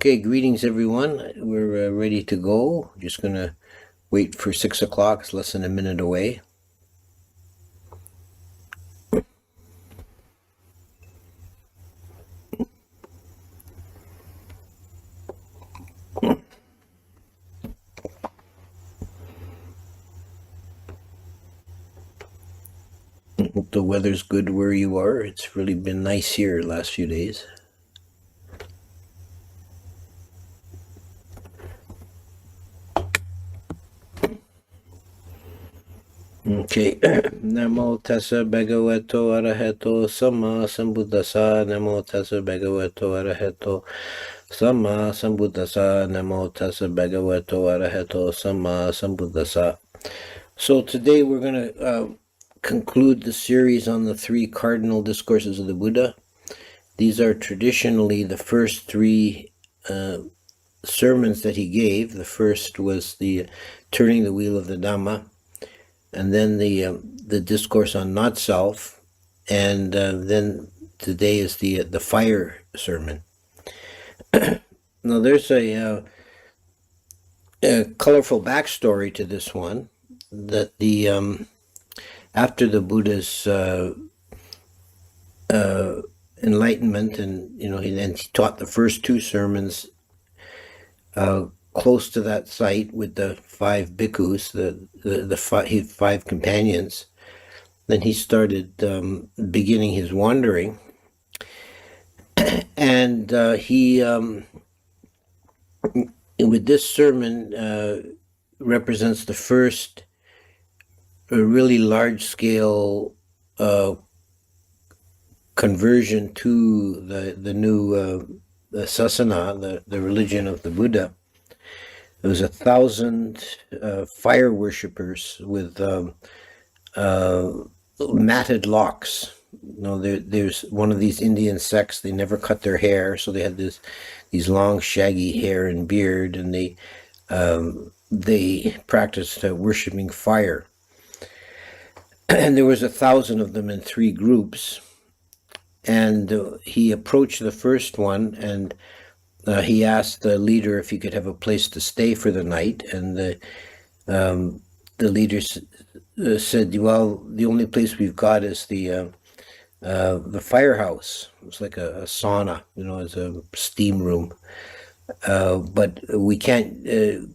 Okay, greetings everyone. We're ready to go. Just gonna wait for 6 o'clock. It's less than a minute away. Hope the weather's good where you are. It's really been nice here the last few days. Okay. Namo tassa bhagavato arahato samma sambuddhassa. Namo tassa bhagavato arahato samma sambuddhassa. Namo tassa bhagavato arahato samma sambuddhassa. So today we're going to conclude the series on the 3 cardinal discourses of the Buddha. These are traditionally the first 3 sermons that he gave. The first was the turning the wheel of the Dhamma, and then the discourse on not self, and then today is the fire sermon. Now there's a colorful backstory to this one, that the after the Buddha's enlightenment, and he taught the first 2 sermons close to that site with the 5 bhikkhus, the 5 companions. Then he started beginning his wandering, and he with this sermon represents the first really large-scale conversion to the new the sasana, the religion of the Buddha. There was 1,000 fire worshippers with matted locks. There's one of these Indian sects. They never cut their hair, so they had these long, shaggy hair and beard, and they practiced worshiping fire. And there was 1,000 of them in 3 groups. And he approached the first one, and he asked the leader if he could have a place to stay for the night. And the leader said, "Well, the only place we've got is the firehouse. It's like a sauna, it's a steam room. But we can't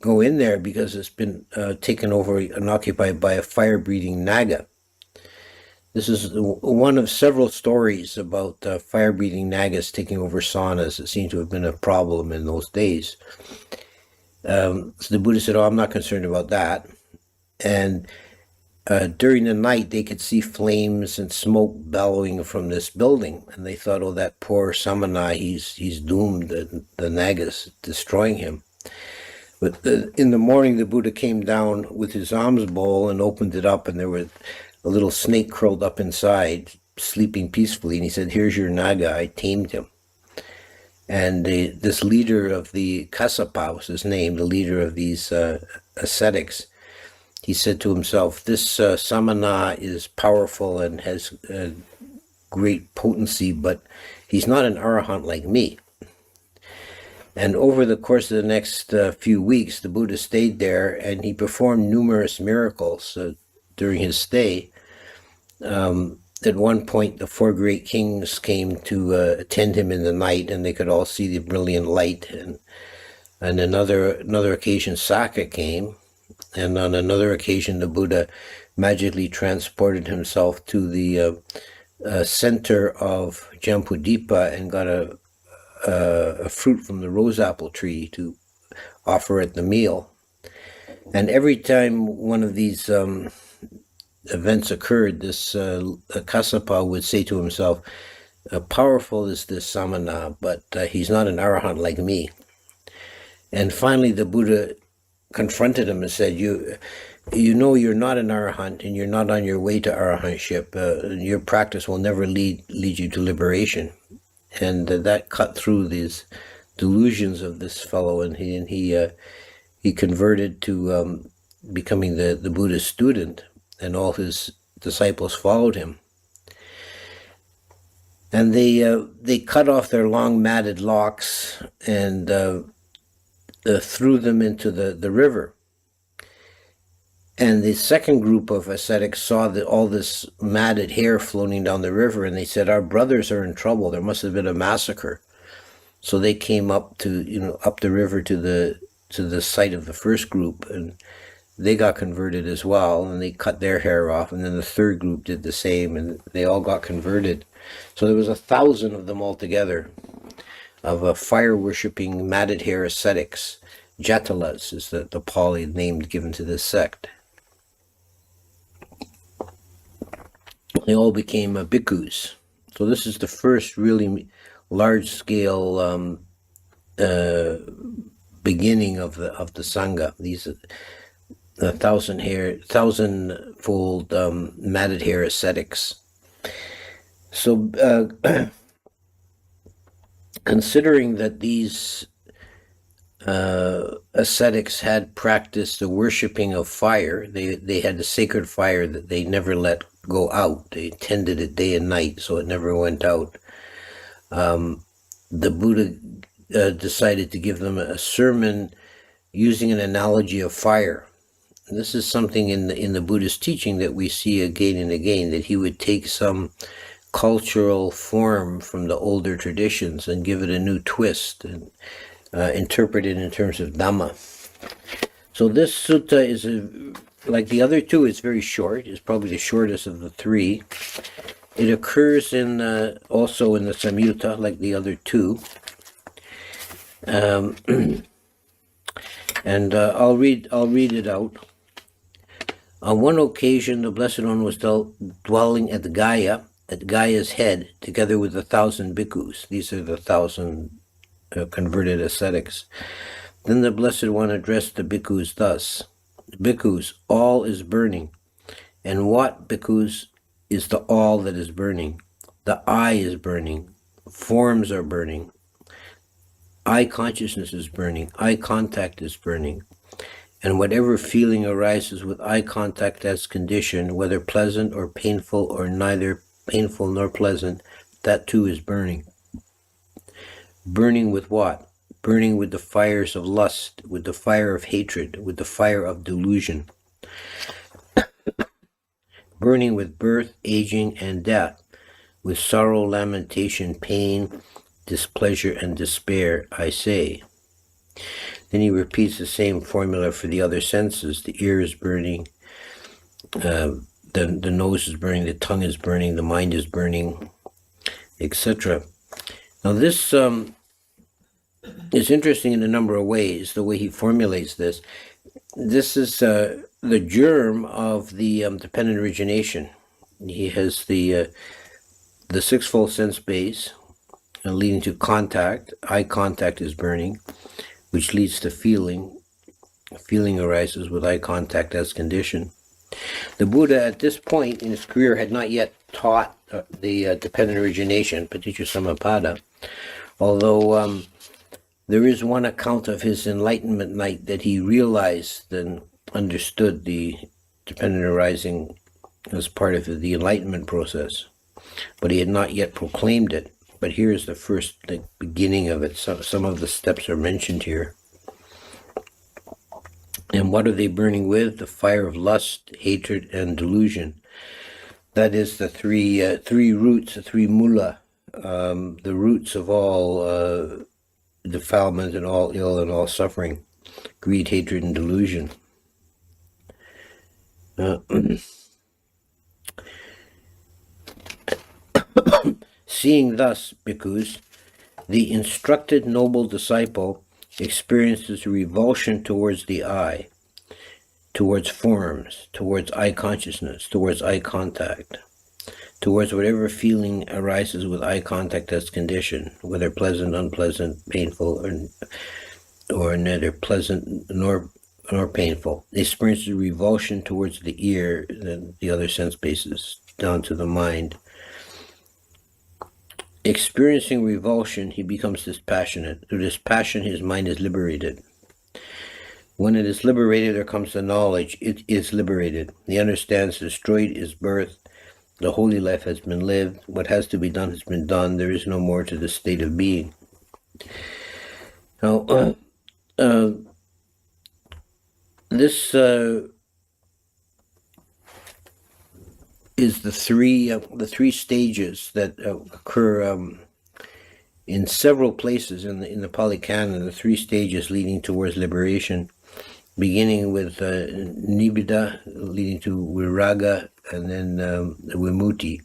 go in there because it's been taken over and occupied by a fire-breathing naga." This is one of several stories about fire-breathing nagas taking over saunas. It seemed to have been a problem in those days. So the Buddha said, "Oh, I'm not concerned about that." And during the night, they could see flames and smoke bellowing from this building. And they thought, "Oh, that poor samana, he's doomed. The nagas destroying him." But in the morning, the Buddha came down with his alms bowl and opened it up, and there was a little snake curled up inside, sleeping peacefully, and he said, "Here's your naga, I tamed him." And this leader of the Kassapa was his name, the leader of these ascetics, he said to himself, "This samana is powerful and has great potency, but he's not an arahant like me." And over the course of the next few weeks, the Buddha stayed there, and he performed numerous miracles during his stay. At one point, the 4 great kings came to attend him in the night, and they could all see the brilliant light. And another occasion, Sakka came, and on another occasion, the Buddha magically transported himself to the center of Jambudipa and got a fruit from the rose apple tree to offer at the meal. And every time one of these events occurred, this Kassapa would say to himself, "Powerful is this samana, but he's not an arahant like me." And finally the Buddha confronted him and said, you know you're not an arahant, and you're not on your way to arahantship. Your practice will never lead you to liberation. And that cut through these delusions of this fellow, and he converted to becoming the Buddha's student, and all his disciples followed him. And they cut off their long matted locks and threw them into the river. And the second group of ascetics saw all this matted hair floating down the river, and they said, "Our brothers are in trouble. There must have been a massacre." So they came up up the river to the site of the first group, and they got converted as well, and they cut their hair off. And then the third group did the same, and they all got converted. So there was 1,000 of them altogether, of fire-worshipping matted hair ascetics. Jatalas is the Pali name given to this sect. They all became bhikkhus. So this is the first really large-scale beginning of the sangha. These are the 1,000-fold matted hair ascetics. So, considering that these ascetics had practiced the worshipping of fire, they had a sacred fire that they never let go out. They tended it day and night, so it never went out. The Buddha decided to give them a sermon using an analogy of fire. And this is something in the Buddhist teaching that we see again and again, that he would take some cultural form from the older traditions and give it a new twist and interpret it in terms of dhamma. So this sutta is, like the other two, it's very short. It's probably the shortest of the three. It occurs also in the Samyutta, like the other two. And I'll read it out. On one occasion, the Blessed One was dwelling at Gaya's head, together with 1,000 bhikkhus. These are the 1,000 converted ascetics. Then the Blessed One addressed the bhikkhus thus: "Bhikkhus, all is burning. And what, bhikkhus, is the all that is burning? The I is burning. Forms are burning. I consciousness is burning. Eye contact is burning. And whatever feeling arises with eye contact as condition, whether pleasant or painful or neither painful nor pleasant, that too is burning." Burning with what? Burning with the fires of lust, with the fire of hatred, with the fire of delusion. Burning with birth, aging, and death, with sorrow, lamentation, pain, displeasure, and despair, I say. Then he repeats the same formula for the other senses. The ear is burning, the nose is burning, the tongue is burning, the mind is burning, etc. Now this is interesting in a number of ways, the way he formulates this. This is the germ of the dependent origination. He has the sixfold sense base, leading to contact. Eye contact is burning, which leads to feeling. Feeling arises with eye contact as condition. The Buddha at this point in his career had not yet taught the dependent origination, paticca samuppada, although there is one account of his enlightenment night that he realized and understood the dependent arising as part of the enlightenment process, but he had not yet proclaimed it. But here's the first beginning of it. Some of the steps are mentioned here. And what are they burning with? The fire of lust, hatred, and delusion. That is the three roots, the three mula, the roots of all defilement and all ill and all suffering: greed, hatred, and delusion. Seeing thus, bhikkhus, the instructed noble disciple experiences revulsion towards the eye, towards forms, towards eye consciousness, towards eye contact, towards whatever feeling arises with eye contact as condition, whether pleasant, unpleasant, painful, or neither pleasant nor painful. They experience revulsion towards the ear and the other sense bases, down to the mind. Experiencing revulsion, he becomes dispassionate. Through this passion, his mind is liberated. When it is liberated, there comes the knowledge. It is liberated. He understands destroyed is birth, The holy life has been lived. What has to be done has been done. There is no more to the state of being. Now, this is the three stages that occur in several places in the Pali Canon. The three stages leading towards liberation, beginning with nibbida, leading to viraga, and then vimutti.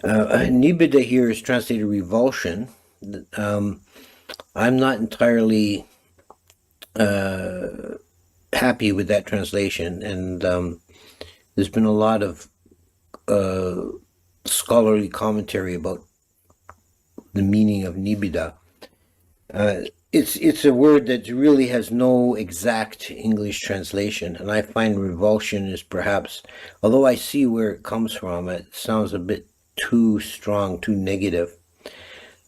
Nibbida here is translated revulsion. I'm not entirely happy with that translation, and there's been a lot of scholarly commentary about the meaning of nibbida. It's a word that really has no exact English translation, and I find revulsion is perhaps, although I see where it comes from, it sounds a bit too strong, too negative.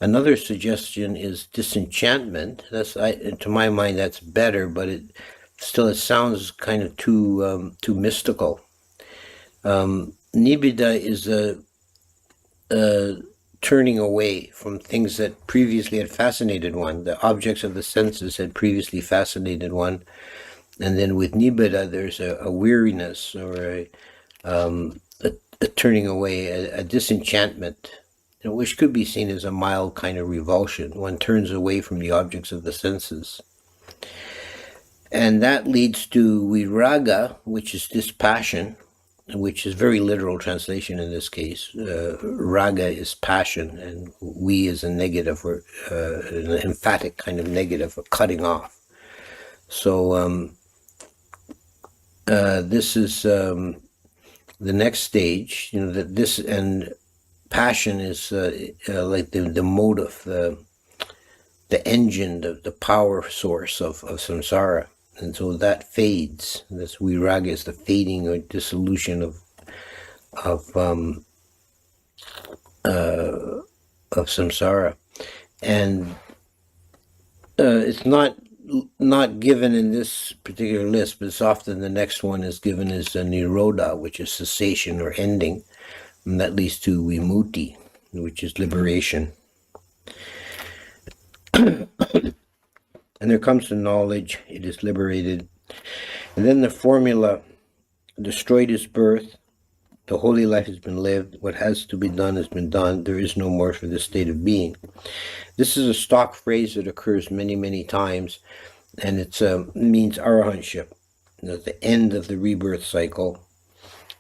Another suggestion is disenchantment. To my mind, that's better, but it sounds kind of too mystical. Nibbida is a turning away from things that previously had fascinated one. The objects of the senses had previously fascinated one, and then with nibbida, there's a weariness or a turning away, a disenchantment, which could be seen as a mild kind of revulsion. One turns away from the objects of the senses. And that leads to viraga, which is dispassion, which is very literal translation in this case. Raga is passion, and we is a negative, or an emphatic kind of negative, a cutting off. So this is the next stage. That this and passion is like the motive, the engine, the power source of samsara. And so that fades. This viraga is the fading or dissolution of samsara, and it's not given in this particular list, but it's often the next one is given as a nirodha, which is cessation or ending, and that leads to vimutti, which is liberation. And there comes the knowledge, it is liberated. And then the formula, destroyed is birth, the holy life has been lived, what has to be done has been done, there is no more for the state of being. This is a stock phrase that occurs many, many times, and it means arahantship, at the end of the rebirth cycle.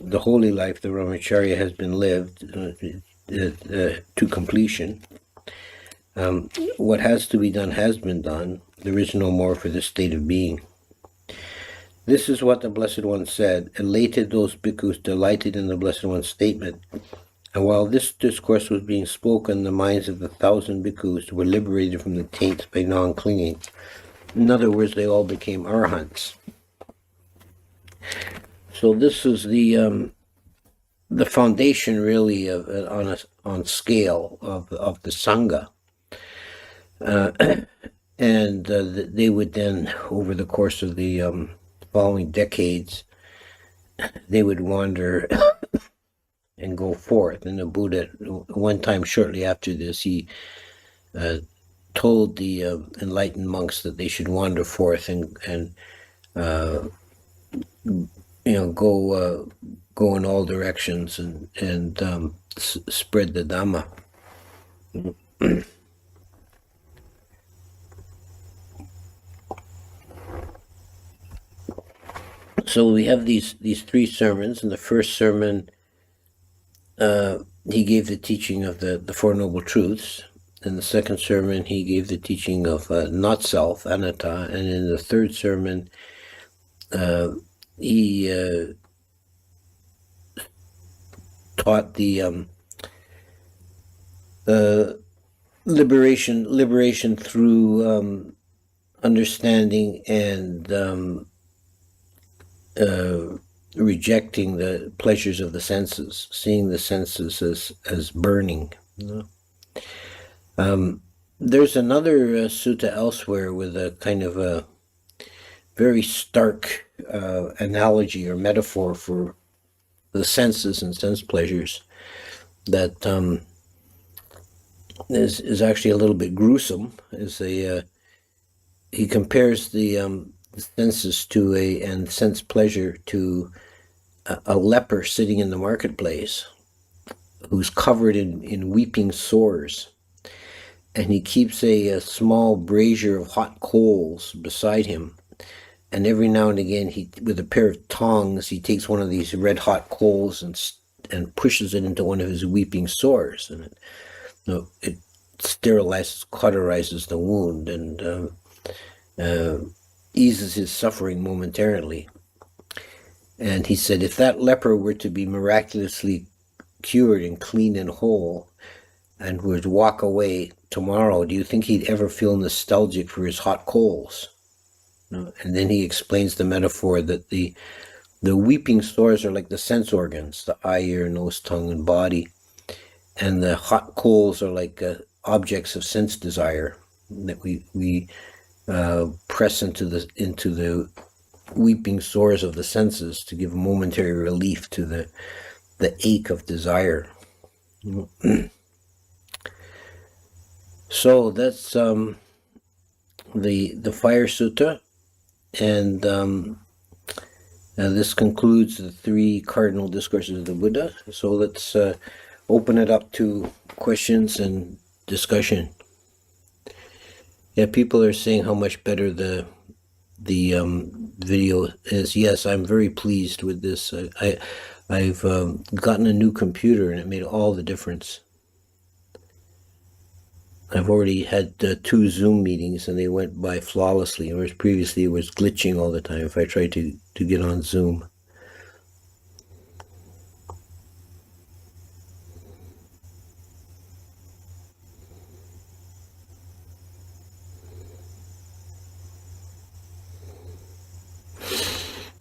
The holy life, the brahmacharya, has been lived to completion. What has to be done has been done. There is no more for the state of being. This is what the Blessed One said. Elated those bhikkhus delighted in the Blessed One's statement. And while this discourse was being spoken, the minds of the 1,000 bhikkhus were liberated from the taints by non-clinging. In other words, they all became arahants. So this is the foundation, really, on scale of the sangha. And they would then, over the course of the following decades, they would wander and go forth. And the Buddha, one time shortly after this, he told the enlightened monks that they should wander forth and go in all directions and spread the Dhamma. So we have these three sermons. In the first sermon, he gave the teaching of the Four Noble Truths. In the second sermon, he gave the teaching of not self, anatta. And in the third sermon, he taught the liberation through understanding and rejecting the pleasures of the senses, seeing the senses as burning. There's another sutta elsewhere with a kind of a very stark analogy or metaphor for senses and sense pleasures that is actually a little bit gruesome. He compares the senses to and sense pleasure to a leper sitting in the marketplace who's covered in weeping sores, and he keeps a small brazier of hot coals beside him, and every now and again with a pair of tongs he takes one of these red hot coals and pushes it into one of his weeping sores, and it sterilizes, cauterizes the wound, and eases his suffering momentarily. And he said, if that leper were to be miraculously cured and clean and whole and were to walk away tomorrow, do you think he'd ever feel nostalgic for his hot coals? And then he explains the metaphor that the weeping sores are like the sense organs, the eye, ear, nose, tongue, and body, and the hot coals are like objects of sense desire that we press into the weeping sores of the senses to give momentary relief to the ache of desire. So that's the Fire Sutta, and this concludes the 3 cardinal discourses of the Buddha. So let's open it up to questions and discussion. Yeah, people are saying how much better the video is. Yes, I'm very pleased with this. I've gotten a new computer, and it made all the difference. I've already had 2 Zoom meetings, and they went by flawlessly, whereas previously it was glitching all the time if I tried to get on Zoom.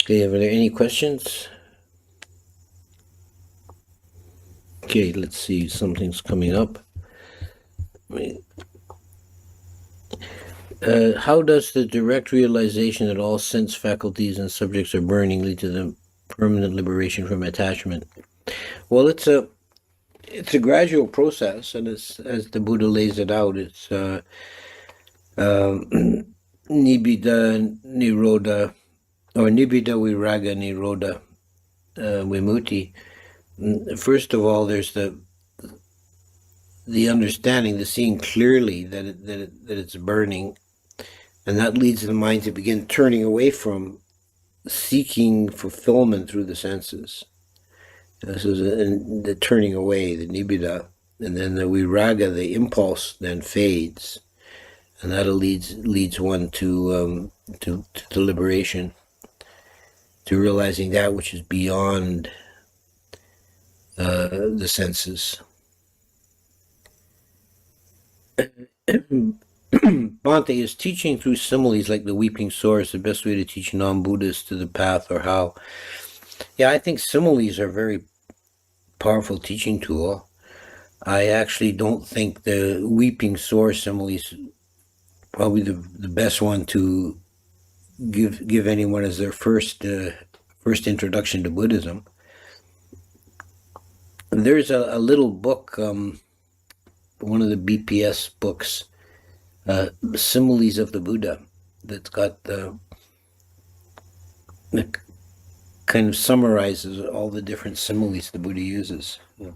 Okay, are there any questions? Okay, let's see, something's coming up. How does the direct realization that all sense faculties and subjects are burning lead to the permanent liberation from attachment? Well, it's a gradual process, and as the Buddha lays it out, it's nibbida nirodha, or nibbida viraga nirodha vimutti. First of all, there's the understanding, the seeing clearly that it's burning, and that leads the mind to begin turning away from seeking fulfillment through the senses. This is the turning away, the nibbida, and then the viraga, the impulse, then fades, and that leads one to liberation, to realizing that which is beyond the senses. Bhante, is teaching through similes like the weeping sores the best way to teach non-Buddhists to the path, or how? Yeah, I think similes are a very powerful teaching tool. I actually don't think the weeping sore simile is probably the best one to give anyone as their first introduction to Buddhism. There's a little book, one of the BPS books, Similes of the Buddha, that's got it kind of summarizes all the different similes the Buddha uses. Yeah.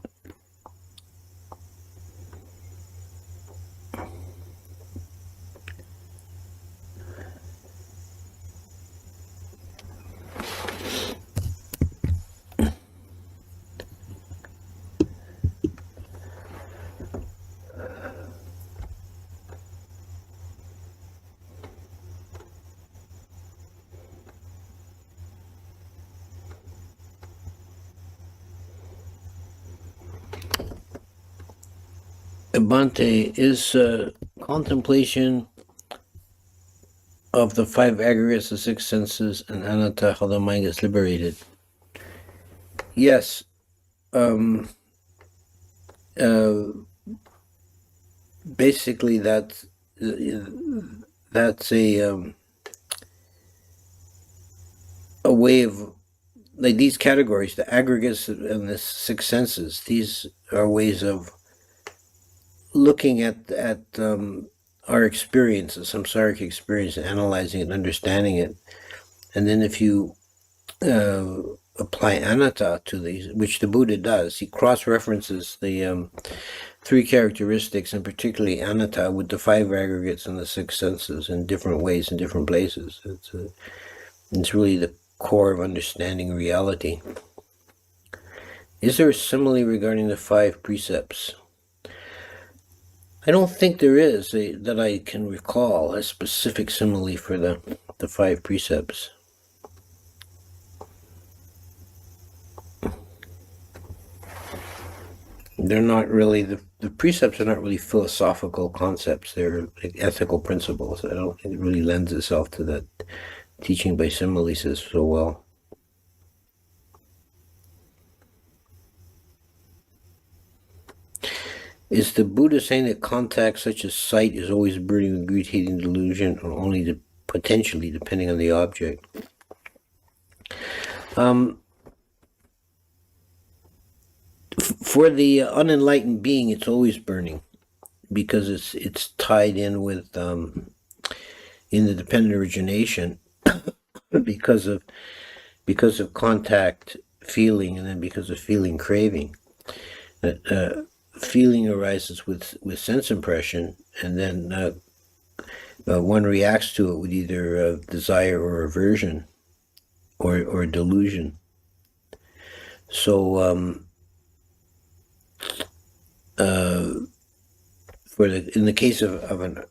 Bhante, is contemplation of the 5 aggregates, the 6 senses, and anatta, how the mind gets liberated? Yes. Basically, that's a way of like these categories, the aggregates and the six senses, these are ways of looking at our experience, the samsaric experience, and analyzing it and understanding it. And then if you apply anatta to these, which the Buddha does, he cross-references the three characteristics, and particularly anatta, with the five aggregates and the six senses in different ways in different places. It's really the core of understanding reality. Is there a simile regarding the five precepts? I don't think there is, that I can recall, a specific simile for the five precepts. They're not really, the precepts are not really philosophical concepts. They're like ethical principles. I don't think it really lends itself to that teaching by similes so well. Is the Buddha saying that contact such as sight is always burning with greed, hating, delusion, or only potentially depending on the object? For the unenlightened being, it's always burning because it's tied in with in the dependent origination because of contact feeling, and then because of feeling craving. Feeling arises with sense impression, and then one reacts to it with either desire or aversion or delusion. So in the case of an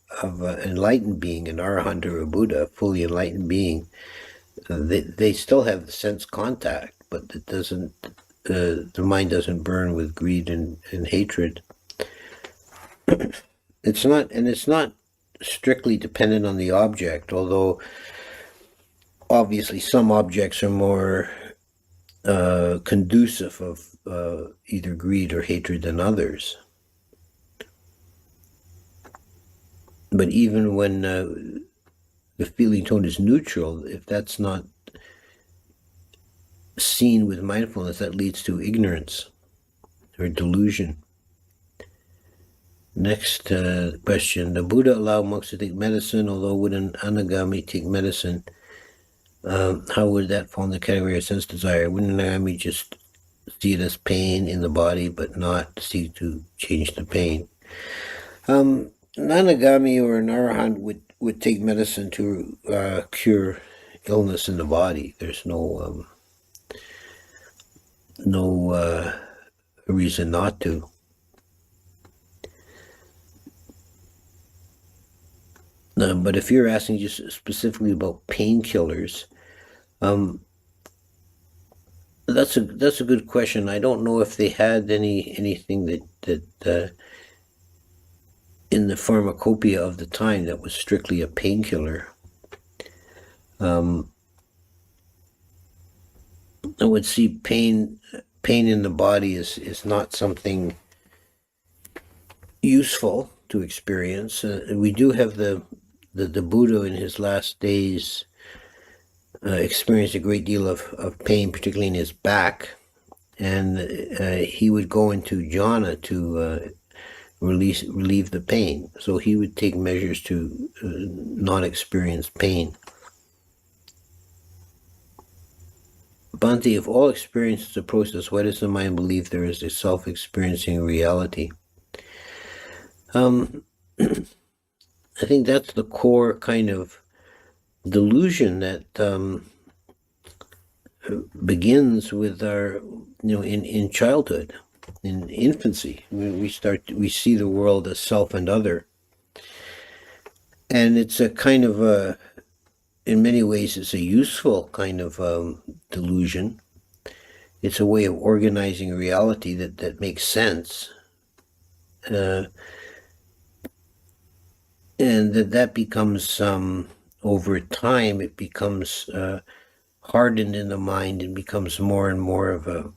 enlightened being, an arahant or a Buddha, a fully enlightened being, they still have the sense contact, but it doesn't. The mind doesn't burn with greed and hatred. It's not strictly dependent on the object, although obviously some objects are more conducive of either greed or hatred than others. But even when the feeling tone is neutral, if that's not seen with mindfulness, that leads to ignorance or delusion. Next question. The Buddha allowed monks to take medicine, although would an anagami take medicine? How would that fall in the category of sense desire? Wouldn't an anagami just see it as pain in the body, but not seek to change the pain? An anagami or an arahant would take medicine to cure illness in the body. There's no reason not to. But if you're asking just specifically about painkillers, that's a good question. I don't know if they had anything that in the pharmacopoeia of the time that was strictly a painkiller. I would see pain in the body is not something useful to experience. We do have the Buddha in his last days experienced a great deal of pain, particularly in his back, and he would go into jhana to relieve the pain. So he would take measures to not experience pain. Bhante, if all experience is a process, why does the mind believe there is a self-experiencing reality? I think that's the core kind of delusion that begins with our, in childhood, in infancy. We see the world as self and other. And it's a kind of in many ways, it's a useful kind of delusion. It's a way of organizing reality that makes sense. And that becomes, over time, it becomes hardened in the mind and becomes more and more of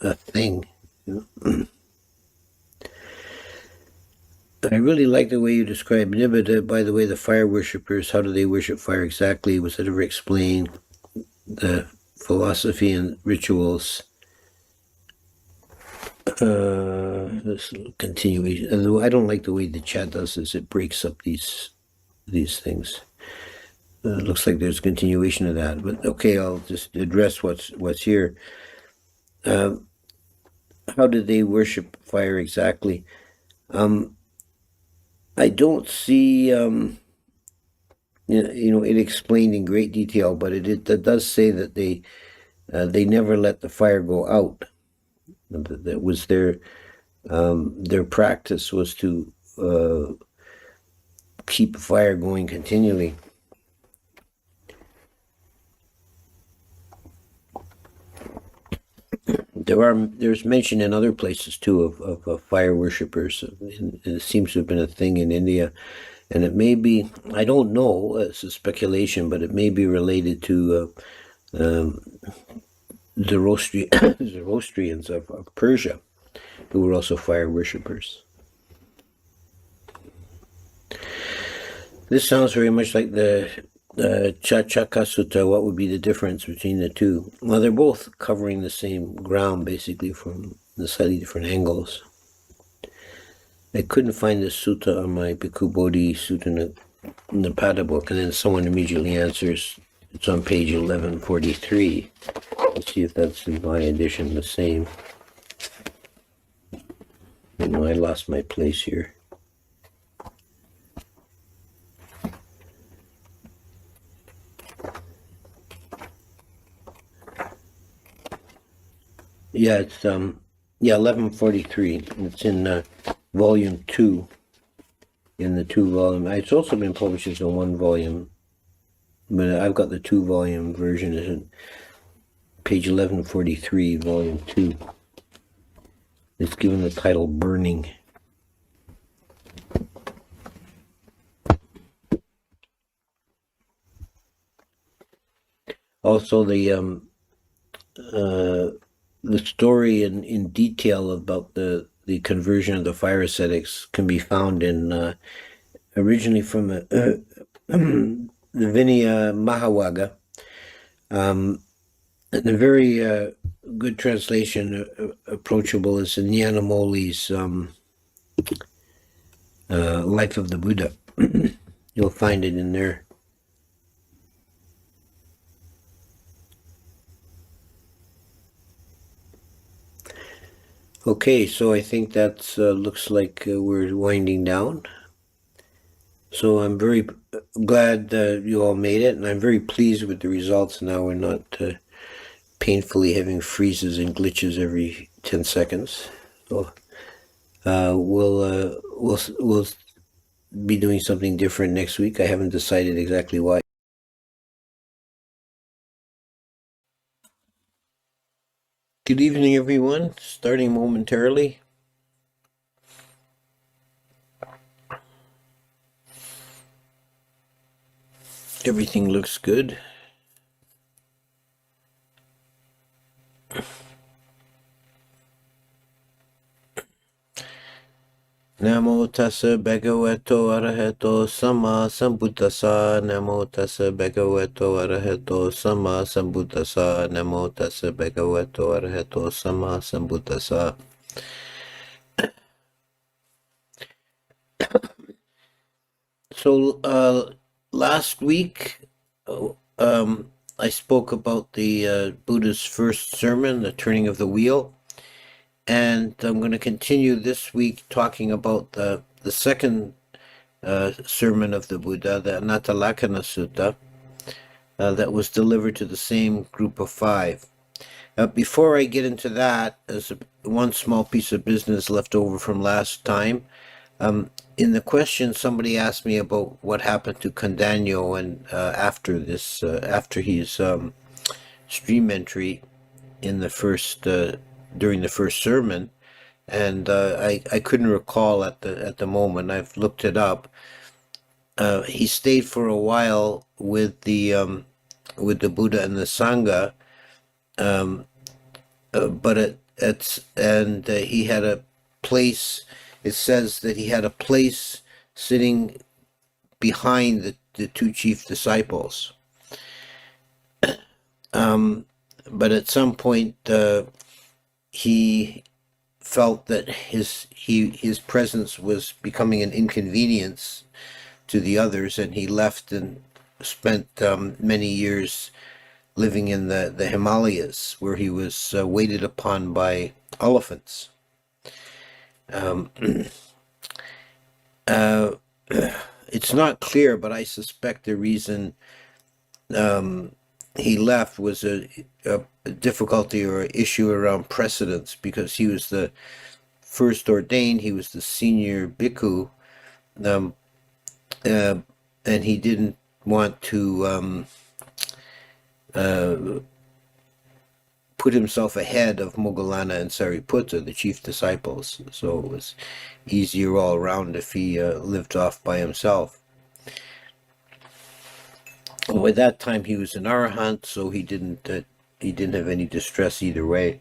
a thing. I really like the way you describe Nibbida. By the way, the fire worshippers, how do they worship fire exactly? Was it ever explained? The philosophy and rituals. This continuation. And I don't like the way the chat does this. It breaks up these things. Looks like there's a continuation of that. But okay, I'll just address what's here. How did they worship fire exactly? I don't see, it explained in great detail, but it does say that they never let the fire go out. That was their practice was to keep the fire going continually. There's mention in other places too of fire worshippers. It seems to have been a thing in India, and it may be, I don't know, it's a speculation, but it may be related to Zoroastrians of Persia, who were also fire worshippers. This sounds very much like the Chachaka Sutta. What would be the difference between the two? Well, they're both covering the same ground, basically, from the slightly different angles. I couldn't find the sutta on my Bhikkhu Bodhi Sutta Nipada book, and then someone immediately answers, it's on page 1143. Let's see if that's in my edition the same. I lost my place here. Yeah, it's 1143. It's in volume 2. In the 2-volume. It's also been published as a 1-volume, but I've got the 2-volume version. It's in page 1143, volume 2. It's given the title "Burning." Also, the story in detail about the conversion of the fire ascetics can be found in originally from the Vinaya Mahavaga. And a very good translation, approachable, is in Nyanamoli's Life of the Buddha. You'll find it in there. Okay, so I think that looks like we're winding down. So I'm very glad you all made it, and I'm very pleased with the results. Now we're not painfully having freezes and glitches every 10 seconds. So we'll be doing something different next week. I haven't decided exactly why. Good evening, everyone. Starting momentarily. Everything looks good. Namo tassa bhagavato arahato sama sambuddhassa. Namo tassa bhagavato arahato sama sambuddhassa. Namo tassa bhagavato arahato sama sambuddhassa. So last week I spoke about the Buddha's first sermon, the turning of the wheel. And I'm going to continue this week talking about the second sermon of the Buddha, the Anattalakkhana Sutta, that was delivered to the same group of 5. Before I get into that, as one small piece of business left over from last time, in the question somebody asked me about what happened to Condanyo and after his stream entry in the first during the first sermon, and I couldn't recall at the moment. I've looked it up. He stayed for a while with the Buddha and the Sangha, but he had a place. It says that he had a place sitting behind the 2 chief disciples. but at some point he felt that his presence was becoming an inconvenience to the others, and he left and spent many years living in the Himalayas, where he was waited upon by elephants. Um, it's not clear, but I suspect the reason he left was a difficulty or issue around precedence, because he was the first ordained, he was the senior bhikkhu, um, and he didn't want to put himself ahead of Moggallana and Sariputta, the chief disciples. So it was easier all around if he lived off by himself. Well, at that time he was an arahant, so he didn't have any distress either way.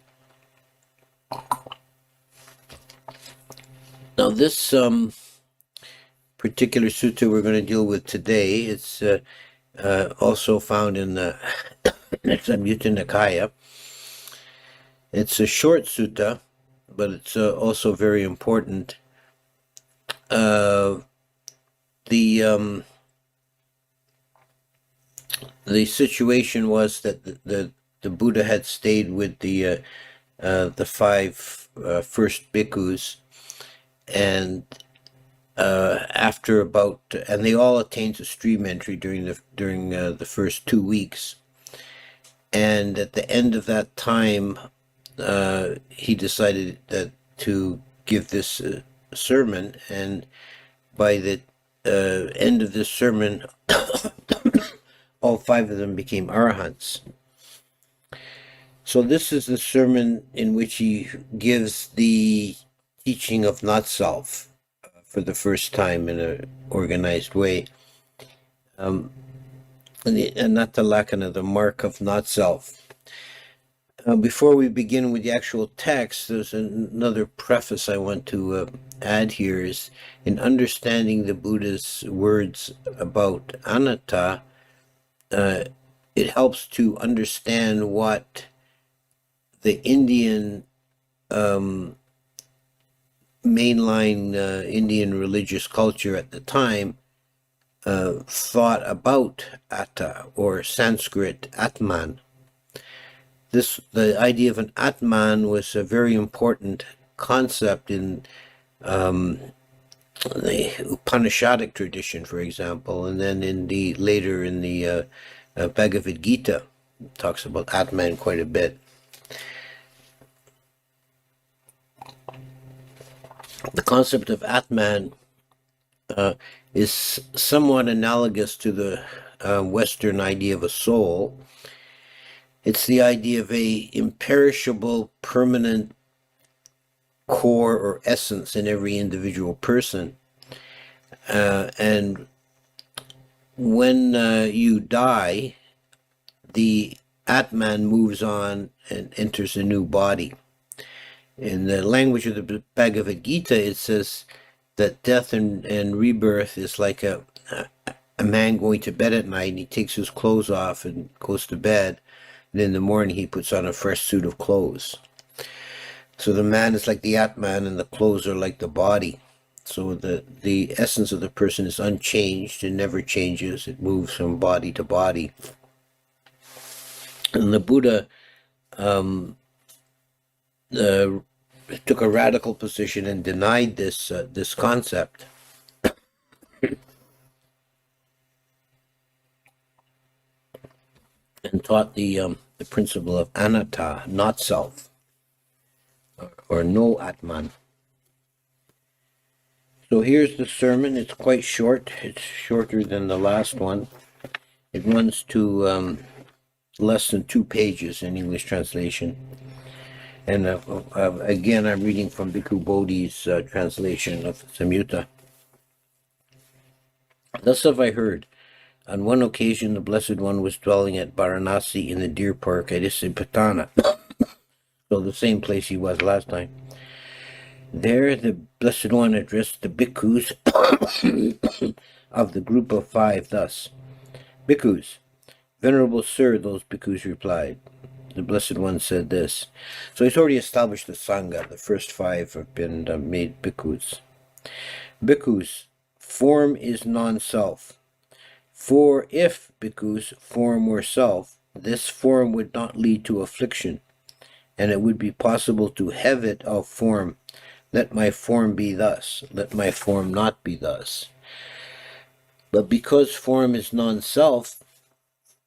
Now this particular sutta we're going to deal with today, it's also found in the Samyutta Nikaya. It's a short sutta, but it's also very important. The situation was that the Buddha had stayed with the 5 first bhikkhus, and after about, and they all attained to stream entry during the first 2 weeks, and at the end of that time, he decided to give this sermon, and by the end of this sermon, all 5 of them became arahants. So this is the sermon in which he gives the teaching of not self for the first time in an organized way. The Anattalakkhana, the mark of not self. Before we begin with the actual text, there's another preface I want to add here, is in understanding the Buddha's words about anatta, it helps to understand what the Indian mainline Indian religious culture at the time thought about atta, or Sanskrit atman. The idea of an atman was a very important concept in the Upanishadic tradition, for example, and then later in the Bhagavad Gita, it talks about atman quite a bit. The concept of atman is somewhat analogous to the Western idea of a soul. It's the idea of a imperishable, permanent core or essence in every individual person. And when you die, the Atman moves on and enters a new body. In the language of the Bhagavad Gita, it says that death and rebirth is like a man going to bed at night, and he takes his clothes off and goes to bed. And in the morning, he puts on a fresh suit of clothes. So the man is like the Atman, and the clothes are like the body. So the essence of the person is unchanged and never changes. It moves from body to body. And the Buddha took a radical position and denied this concept. And taught the principle of anatta, not self, or no atman. So here's the sermon. It's quite short. It's shorter than the last one. It runs to less than 2 pages in English translation. And again, I'm reading from Bhikkhu Bodhi's translation of Samyutta. Thus have I heard. On one occasion, the Blessed One was dwelling at Varanasi in the deer park at Isipatana, so the same place he was last time. There, the Blessed One addressed the bhikkhus of the group of 5 thus. Bhikkhus, Venerable Sir, those bhikkhus replied, the Blessed One said this. So he's already established the Sangha. The first 5 have been made bhikkhus. Bhikkhus, form is non-self. For if, bhikkhus, form were self, this form would not lead to affliction, and it would be possible to have it of form. Let my form be thus, let my form not be thus. But because form is non-self,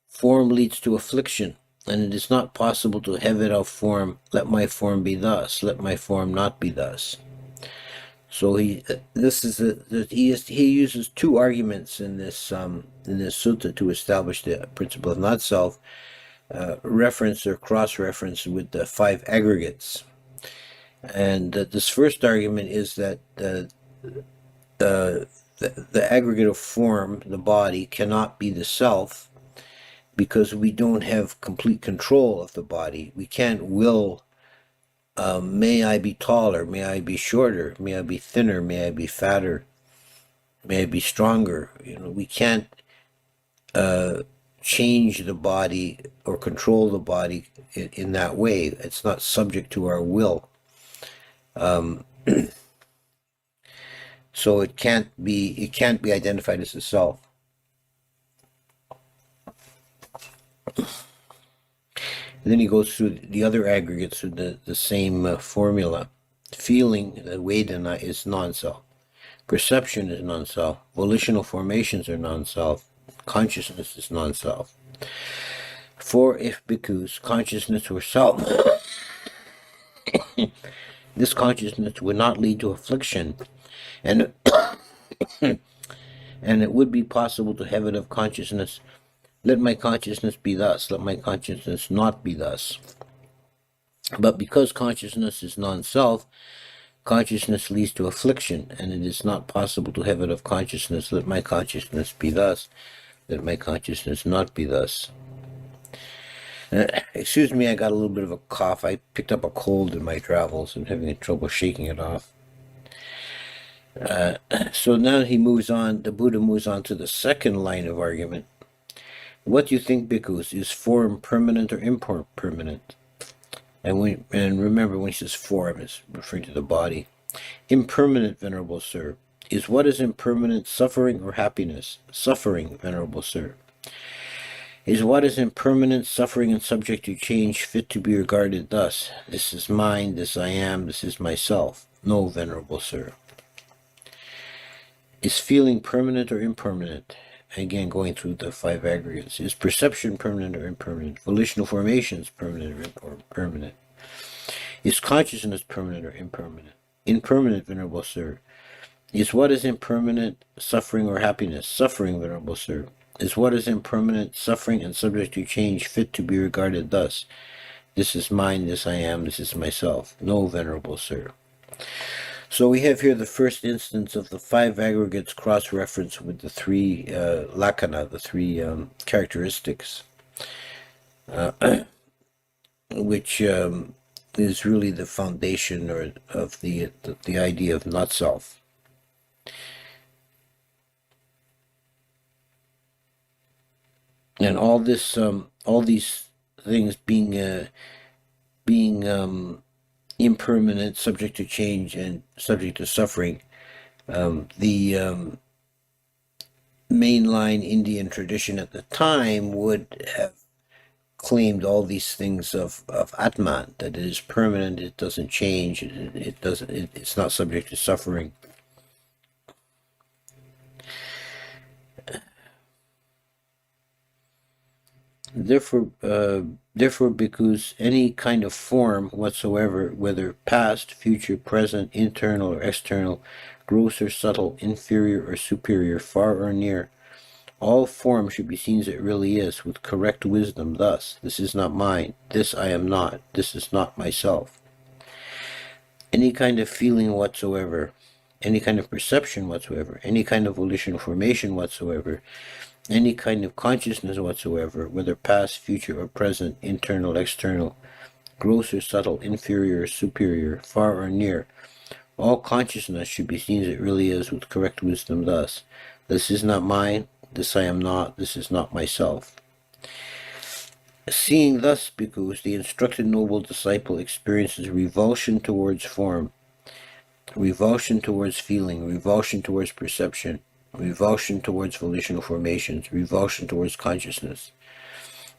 form leads to affliction, and it is not possible to have it of form. Let my form be thus, let my form not be thus. So he uses 2 arguments in this sutta to establish the principle of not self, reference or cross-reference with the 5 aggregates. And this first argument is that the aggregate of form, the body, cannot be the self, because we don't have complete control of the body. We can't will, may I be taller, may I be shorter, may I be thinner, may I be fatter, may I be stronger. We can't change the body or control the body in that way. It's not subject to our will. So it can't be identified as a self. And then he goes through the other aggregates with the same formula. Feeling, the Vedana, is non-self. Perception is non-self. Volitional formations are non-self. Consciousness is non-self. For if bhikkhus, consciousness were self, this consciousness would not lead to affliction, and and it would be possible to have it of consciousness. Let my consciousness be thus, let my consciousness not be thus. But because consciousness is non-self, consciousness leads to affliction, and it is not possible to have it of consciousness. Let my consciousness be thus, let my consciousness not be thus. Excuse me, I got a little bit of a cough. I picked up a cold in my travels and having trouble shaking it off. So now he moves on, the Buddha moves on to the second line of argument. What do you think, bhikkhus? Is form permanent or impermanent? And remember, when he says form, it's referring to the body. Impermanent, Venerable Sir. Is what is impermanent suffering or happiness? Suffering, Venerable Sir. Is what is impermanent, suffering, and subject to change fit to be regarded thus? This is mine, this I am, this is myself. No, Venerable Sir. Is feeling permanent or impermanent? Again, going through the 5 aggregates. Is perception permanent or impermanent? Volitional formations permanent or impermanent? Is consciousness permanent or impermanent? Impermanent, Venerable Sir. Is what is impermanent suffering or happiness? Suffering, Venerable Sir. Is what is impermanent, suffering, and subject to change fit to be regarded thus? This is mine, this I am, this is myself. No, Venerable Sir. So we have here the first instance of the 5 aggregates cross-reference with the 3 lakkhana, the 3 characteristics, which is really the foundation of the idea of not self. And all these things being impermanent, subject to change, and subject to suffering, the mainline Indian tradition at the time would have claimed all these things of Atman, that it is permanent, it doesn't change, it's not subject to suffering. Therefore, bhikkhus, any kind of form whatsoever, whether past, future, present, internal or external, gross or subtle, inferior or superior, far or near, all form should be seen as it really is, with correct wisdom, thus: this is not mine, this I am not, this is not myself. Any kind of feeling whatsoever, any kind of perception whatsoever, any kind of volitional formation whatsoever, any kind of consciousness whatsoever, whether past, future, or present, internal, external, gross or subtle, inferior or superior, far or near, all consciousness should be seen as it really is, with correct wisdom, thus: this is not mine, this I am not, this is not myself. Seeing thus, bhikkhus, the instructed noble disciple experiences revulsion towards form, revulsion towards feeling, revulsion towards perception, revulsion towards volitional formations, revulsion towards consciousness.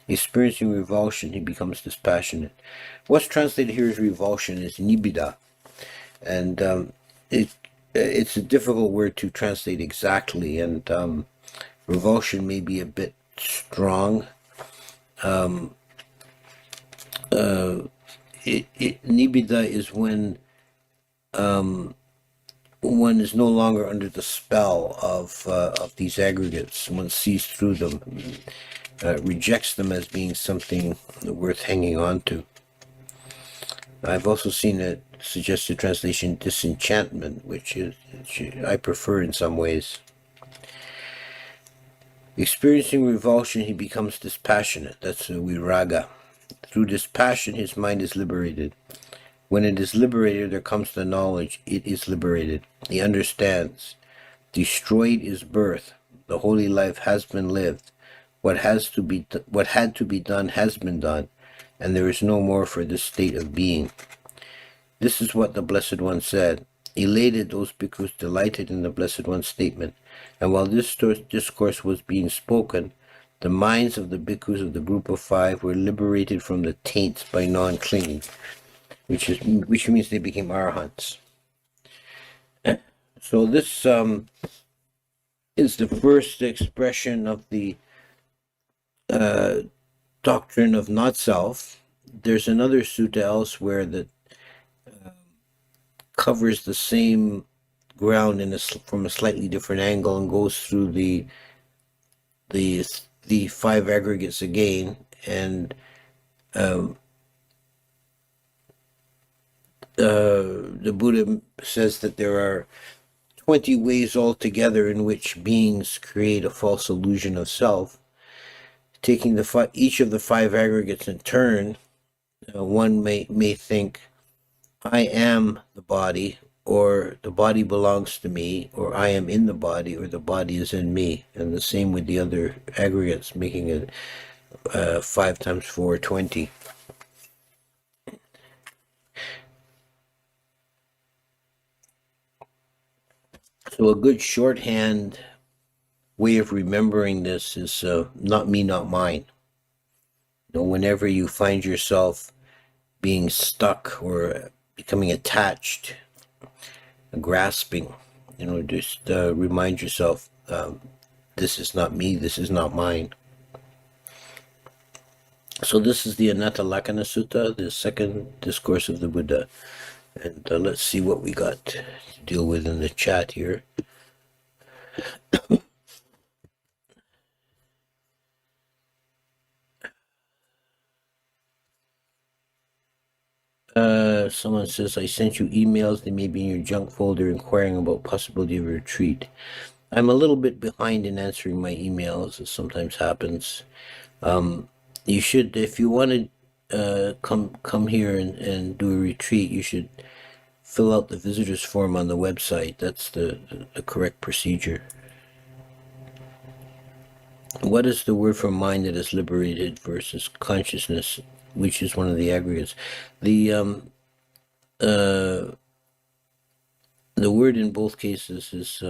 Experiencing revulsion, he becomes dispassionate. What's translated here as revulsion is nibbida, and it's a difficult word to translate exactly, and revulsion may be a bit strong. Nibbida is when one is no longer under the spell of these aggregates. One sees through them, rejects them as being something worth hanging on to. I've also seen a suggested translation, disenchantment, which I prefer in some ways. Experiencing revulsion, he becomes dispassionate. That's a viraga. Through dispassion, his mind is liberated. When it is liberated, there comes the knowledge it is liberated. He understands. Destroyed is birth. The holy life has been lived. What had to be done has been done, and there is no more for this state of being. This is what the Blessed One said. Elated, those bhikkhus delighted in the Blessed One's statement, and while this discourse was being spoken, the minds of the bhikkhus of the group of 5 were liberated from the taints by non-clinging, which means they became arahants. So this is the first expression of the doctrine of not self. There's another sutta elsewhere that covers the same ground from a slightly different angle and goes through the 5 aggregates again, and the Buddha says that there are 20 ways altogether in which beings create a false illusion of self. Taking each of the 5 aggregates in turn, one may think, I am the body, or the body belongs to me, or I am in the body, or the body is in me. And the same with the other aggregates, making it 5 times 4, 20. So a good shorthand way of remembering this is not me, not mine. Whenever you find yourself being stuck or becoming attached, grasping, just remind yourself, this is not me, this is not mine. So this is the Anattalakkhana Sutta, the second discourse of the Buddha. And let's see what we got to deal with in the chat here. Someone says, I sent you emails. They may be in your junk folder inquiring about possibility of a retreat. I'm a little bit behind in answering my emails, as sometimes happens. You should, if you want to come here and do a retreat, you should fill out the visitors form on the website. That's the correct procedure. What is the word for mind that is liberated versus consciousness, which is one of the aggregates? The word in both cases is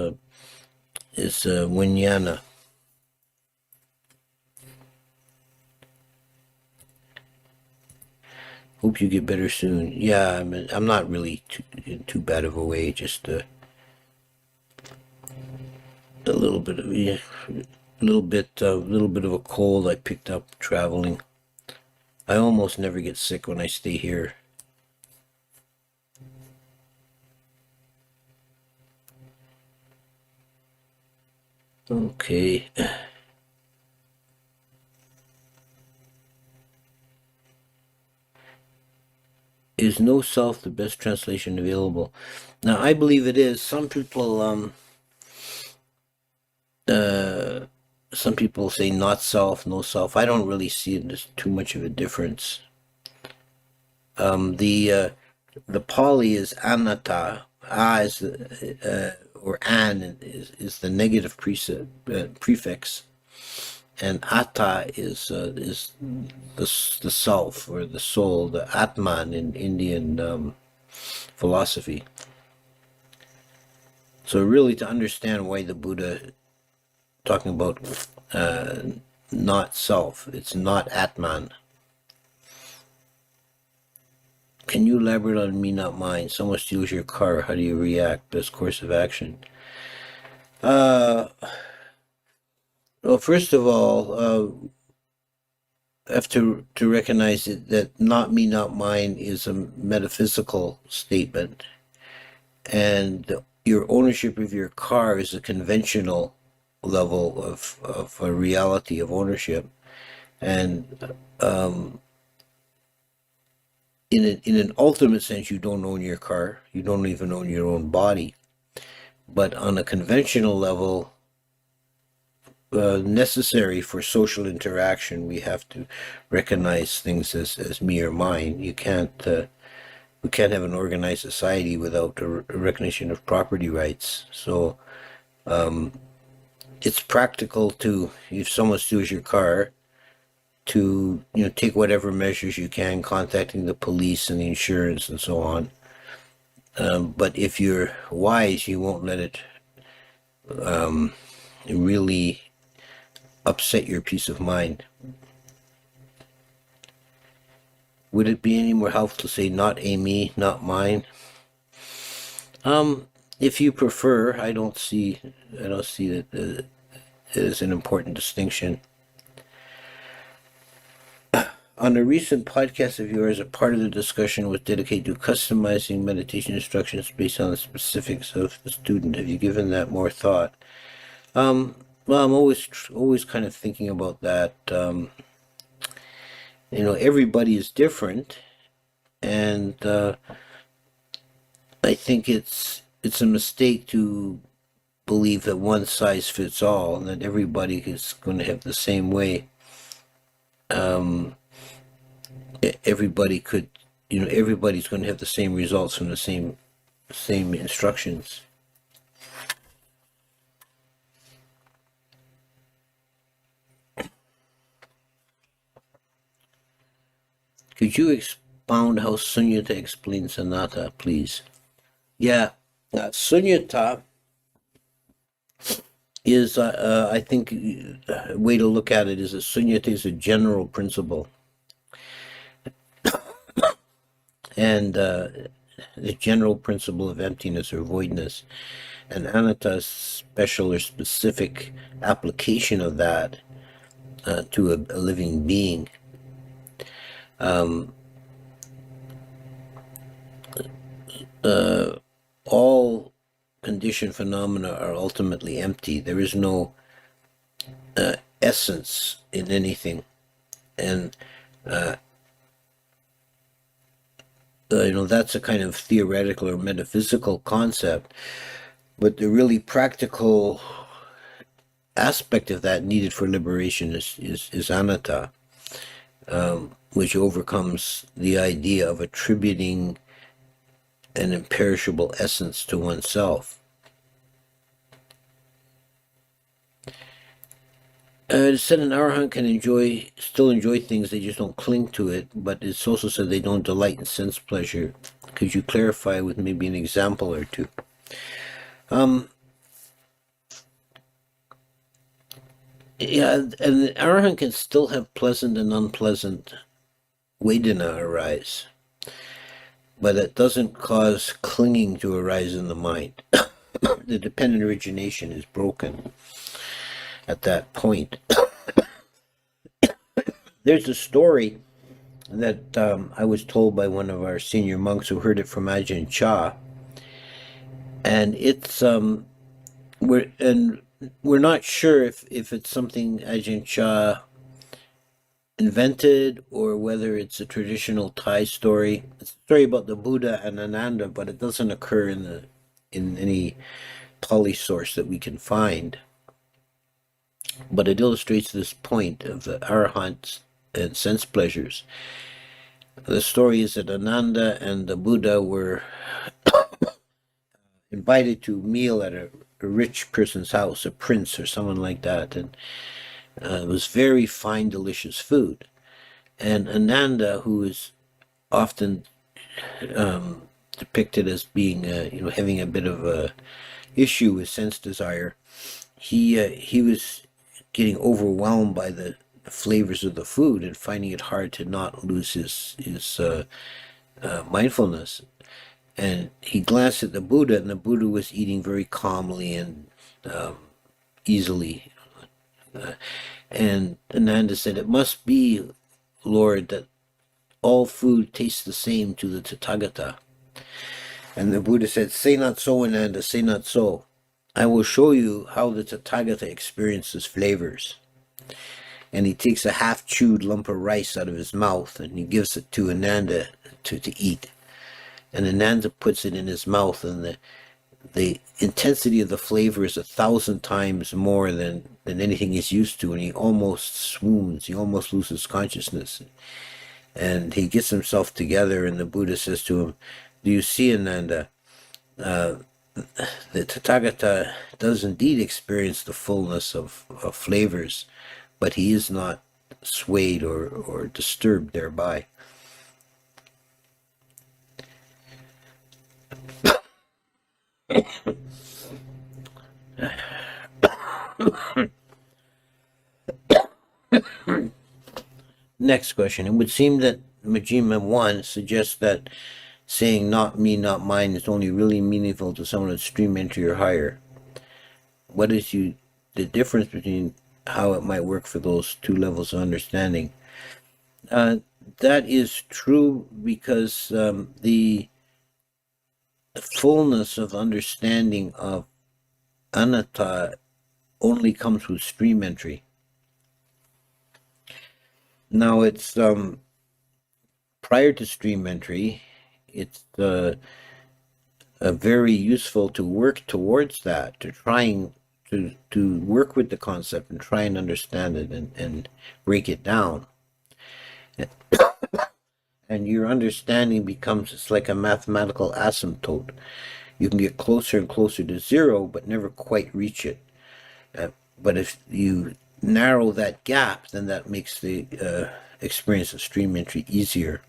vijnana. Hope you get better soon. Yeah, I'm not really in too bad of a way. Just a little bit of a little bit of a cold I picked up traveling. I almost never get sick when I stay here. Okay. Is no self the best translation available? Now, I believe it is. Some people say not self, no self. I don't really see it as too much of a difference. The Pali is anatta. Is or an is the negative prefix, and atta is the self or the soul, the atman in Indian philosophy. So really, to understand why the Buddha talking about not self, it's not atman. Can you elaborate on me, not mine? Someone steals your car. How do you react? Best course of action. Well, first of all, have to recognize that not me, not mine is a metaphysical statement, and your ownership of your car is a conventional level of a reality of ownership, and in an ultimate sense, you don't own your car. You don't even own your own body. But on a conventional level, necessary for social interaction, we have to recognize things as me or mine. We can't have an organized society without a recognition of property rights. So it's practical to, if someone steals your car, to take whatever measures you can, contacting the police and the insurance and so on. But if you're wise, you won't let it really upset your peace of mind. Would it be any more helpful to say not a me, not mine? If you prefer, I don't see that it is an important distinction. On a recent podcast of yours, a part of the discussion was dedicated to customizing meditation instructions based on the specifics of the student. Have you given that more thought? Well, I'm always kind of thinking about that. Everybody is different, and I think it's a mistake to believe that one size fits all, and that everybody is going to have the same way. Everybody's going to have the same results from the same instructions. Could you expound how sunyata explains anatta, please? Yeah, sunyata is, I think, a way to look at it is that sunyata is a general principle. And the general principle of emptiness or voidness, and anatta's special or specific application of that to a living being. All conditioned phenomena are ultimately empty. There is no essence in anything, and that's a kind of theoretical or metaphysical concept, but the really practical aspect of that needed for liberation is anatta, which overcomes the idea of attributing an imperishable essence to oneself. It said an arahant can still enjoy things, they just don't cling to it, but it's also said they don't delight in sense pleasure. Could you clarify with maybe an example or two? Yeah, and the arahant can still have pleasant and unpleasant vedana arise, but it doesn't cause clinging to arise in the mind. The dependent origination is broken at that point. There's a story that I was told by one of our senior monks who heard it from Ajahn Chah, and it's we're not sure if it's something Ajahn Chah invented or whether it's a traditional Thai story. It's a story about the Buddha and Ananda, but it doesn't occur in any Pali source that we can find. But it illustrates this point of the arahants and sense pleasures. The story is that Ananda and the Buddha were invited to meal at a rich person's house, a prince or someone like that, and It was very fine, delicious food. And Ananda, who is often depicted as being, having a bit of a issue with sense desire, he was getting overwhelmed by the flavors of the food and finding it hard to not lose his mindfulness. And he glanced at the Buddha, and the Buddha was eating very calmly and easily. And Ananda said, "It must be, Lord, that all food tastes the same to the Tathagata." And the Buddha said, "Say not so, Ananda, say not so. I will show you how the Tathagata experiences flavors." And he takes a half-chewed lump of rice out of his mouth, and he gives it to Ananda to eat. And Ananda puts it in his mouth, and the intensity of the flavor is 1,000 times more than anything he's used to, and he almost swoons, he almost loses consciousness. And he gets himself together, and the Buddha says to him, "Do you see, Ananda? The Tathagata does indeed experience the fullness of flavors, but he is not swayed or disturbed thereby." Next question. It would seem that Majjhima 1 suggests that saying "not me, not mine" is only really meaningful to someone at stream entry or higher. What is the difference between how it might work for those two levels of understanding? That is true because the fullness of understanding of anatta only comes with stream entry. Now, it's prior to stream entry, it's very useful to work towards that, to trying to work with the concept and try and understand it and break it down. And your understanding becomes, it's like a mathematical asymptote. You can get closer and closer to zero, but never quite reach it. But if you narrow that gap, then that makes the experience of stream entry easier.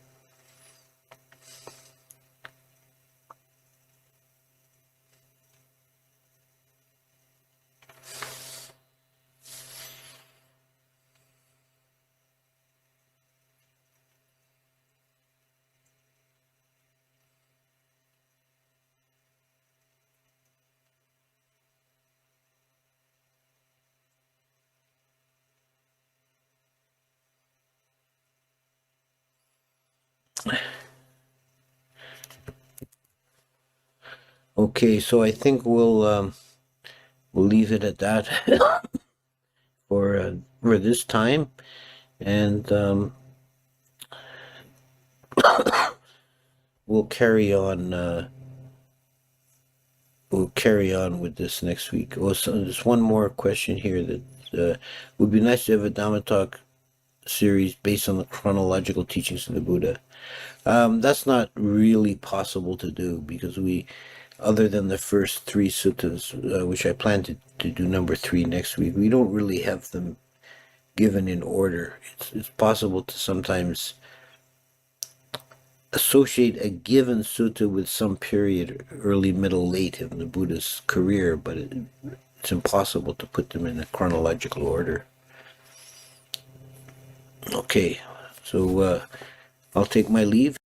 Okay, so I think we'll leave it at that for this time, and we'll carry on. We'll carry on with this next week. Also, there's one more question here that would be nice to have a Dhamma talk series based on the chronological teachings of the Buddha. That's not really possible to do because other than the first 3 suttas, which I plan to do number 3 next week, we don't really have them given in order. It's possible to sometimes associate a given sutta with some period, early, middle, late in the Buddha's career, but it's impossible to put them in a chronological order. Okay, so I'll take my leave.